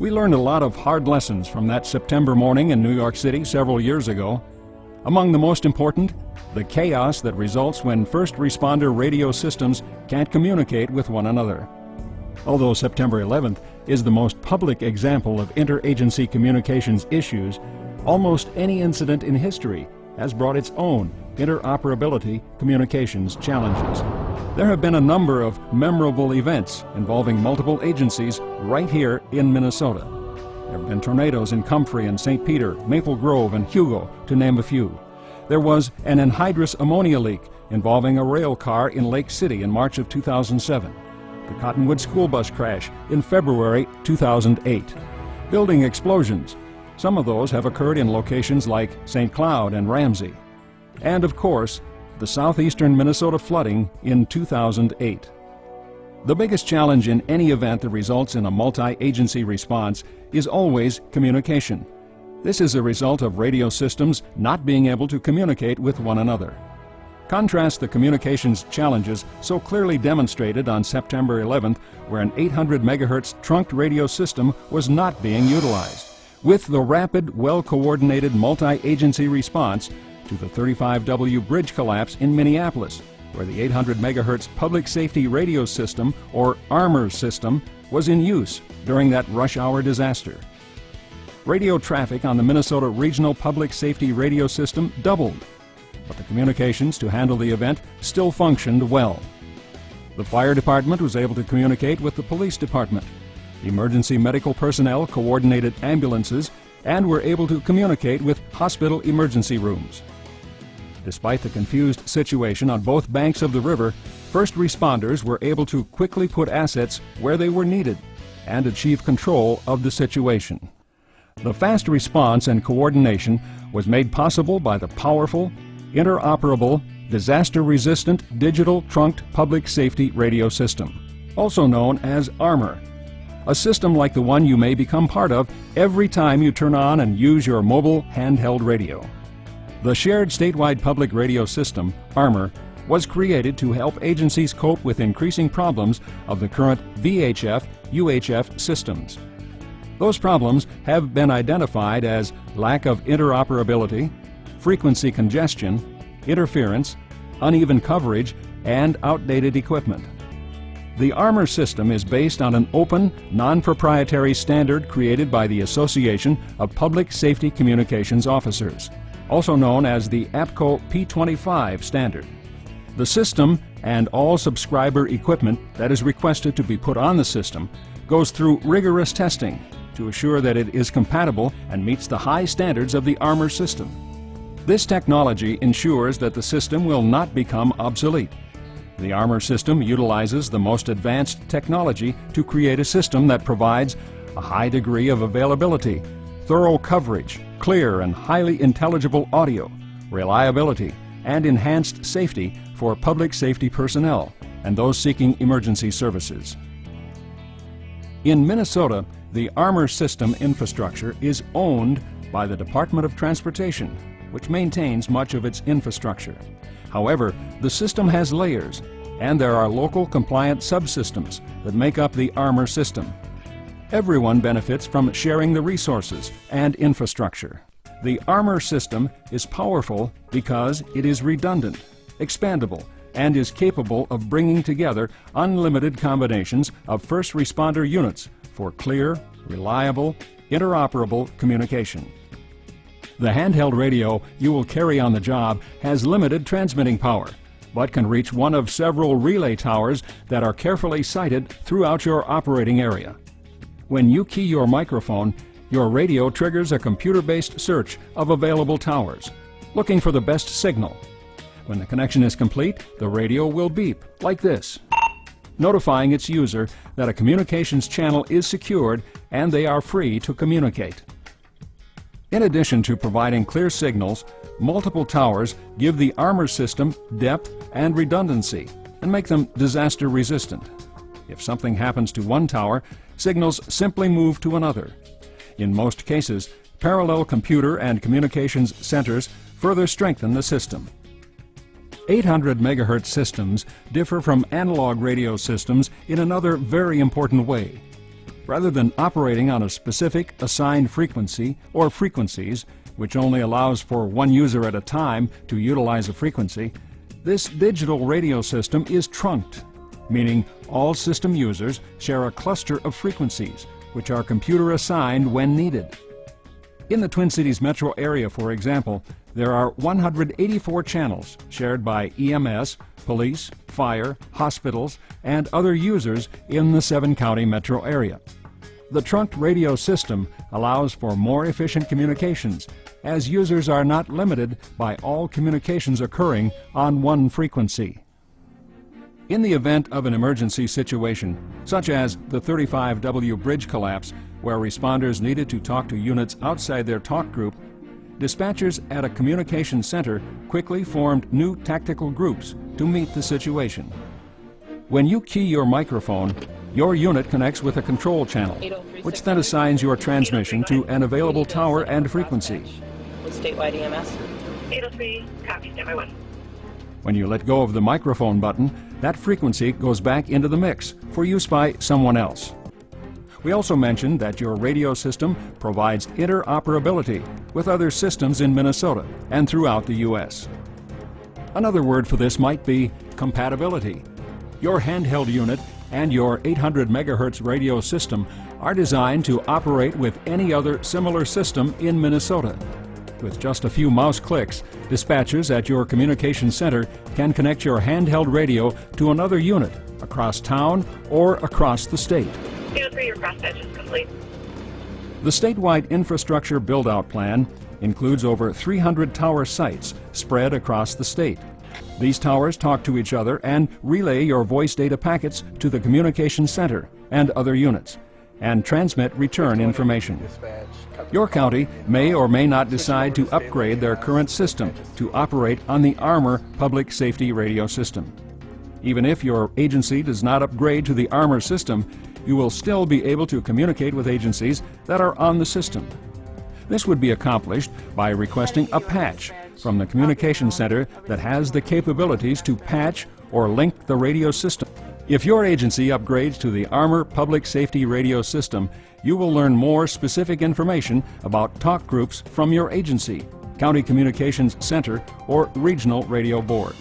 We learned a lot of hard lessons from that September morning in New York City several years ago. Among the most important, the chaos that results when first responder radio systems can't communicate with one another. Although September 11th is the most public example of interagency communications issues, almost any incident in history has brought its own interoperability communications challenges. There have been a number of memorable events involving multiple agencies right here in Minnesota. There have been tornadoes in Comfrey and St. Peter, Maple Grove and Hugo, to name a few. There was an anhydrous ammonia leak involving a rail car in Lake City in March of 2007. The Cottonwood school bus crash in February 2008. Building explosions. Some of those have occurred in locations like St. Cloud and Ramsey. And of course, the southeastern Minnesota flooding in 2008. The biggest challenge in any event that results in a multi-agency response is always communication. This is a result of radio systems not being able to communicate with one another. Contrast the communications challenges so clearly demonstrated on September 11th, where an 800 megahertz trunked radio system was not being utilized, with the rapid, well-coordinated multi-agency response to the 35W bridge collapse in Minneapolis, where the 800 megahertz public safety radio system, or ARMER system, was in use during that rush hour disaster. Radio traffic on the Minnesota Regional Public Safety Radio System doubled, but the communications to handle the event still functioned well. The fire department was able to communicate with the police department. Emergency medical personnel coordinated ambulances and were able to communicate with hospital emergency rooms. Despite the confused situation on both banks of the river, first responders were able to quickly put assets where they were needed and achieve control of the situation. The fast response and coordination was made possible by the powerful, interoperable, disaster-resistant digital trunked public safety radio system, also known as ARMER, a system like the one you may become part of every time you turn on and use your mobile handheld radio. The shared statewide public radio system, ARMER, was created to help agencies cope with increasing problems of the current VHF, UHF systems. Those problems have been identified as lack of interoperability, frequency congestion, interference, uneven coverage, and outdated equipment. The ARMER system is based on an open, non-proprietary standard created by the Association of Public Safety Communications Officers, also known as the APCO P25 standard. The system and all subscriber equipment that is requested to be put on the system goes through rigorous testing to assure that it is compatible and meets the high standards of the ARMER system. This technology ensures that the system will not become obsolete. The ARMER system utilizes the most advanced technology to create a system that provides a high degree of availability, thorough coverage, clear and highly intelligible audio, reliability, and enhanced safety for public safety personnel and those seeking emergency services. In Minnesota, the ARMER system infrastructure is owned by the Department of Transportation, which maintains much of its infrastructure. However, the system has layers, and there are local compliant subsystems that make up the ARMER system. Everyone benefits from sharing the resources and infrastructure. The ARMER system is powerful because it is redundant, expandable, and is capable of bringing together unlimited combinations of first responder units for clear, reliable, interoperable communication. The handheld radio you will carry on the job has limited transmitting power, but can reach one of several relay towers that are carefully sited throughout your operating area. When you key your microphone, your radio triggers a computer-based search of available towers, looking for the best signal. When the connection is complete, the radio will beep like this, notifying its user that a communications channel is secured and they are free to communicate. In addition to providing clear signals, multiple towers give the ARMER system depth and redundancy and make them disaster resistant. If something happens to one tower, signals simply move to another. In most cases, parallel computer and communications centers further strengthen the system. 800 megahertz systems differ from analog radio systems in another very important way. Rather than operating on a specific assigned frequency or frequencies, which only allows for one user at a time to utilize a frequency, this digital radio system is trunked, meaning all system users share a cluster of frequencies, which are computer assigned when needed. In the Twin Cities metro area, for example, there are 184 channels shared by EMS, police, fire, hospitals, and other users in the 7-county metro area. The trunked radio system allows for more efficient communications, as users are not limited by all communications occurring on one frequency. In the event of an emergency situation, such as the 35W bridge collapse, where responders needed to talk to units outside their talk group, dispatchers at a communication center quickly formed new tactical groups to meet the situation. When you key your microphone, your unit connects with a control channel, which then assigns your transmission to an available tower and frequency. Statewide EMS. 803, copy, standby 1. When you let go of the microphone button, that frequency goes back into the mix for use by someone else. We also mentioned that your radio system provides interoperability with other systems in Minnesota and throughout the U.S. Another word for this might be compatibility. Your handheld unit and your 800 megahertz radio system are designed to operate with any other similar system in Minnesota. With just a few mouse clicks, dispatchers at your communication center can connect your handheld radio to another unit across town or across the state. 803, your cross-patch is complete. The statewide infrastructure build-out plan includes over 300 tower sites spread across the state. These towers talk to each other and relay your voice data packets to the communication center and other units, and transmit return information. Your county may or may not decide to upgrade their current system to operate on the ARMER public safety radio system. Even if your agency does not upgrade to the ARMER system, you will still be able to communicate with agencies that are on the system. This would be accomplished by requesting a patch from the communication center that has the capabilities to patch or link the radio system. If your agency upgrades to the ARMER Public Safety Radio System, you will learn more specific information about talk groups from your agency, County Communications Center, or Regional Radio Board.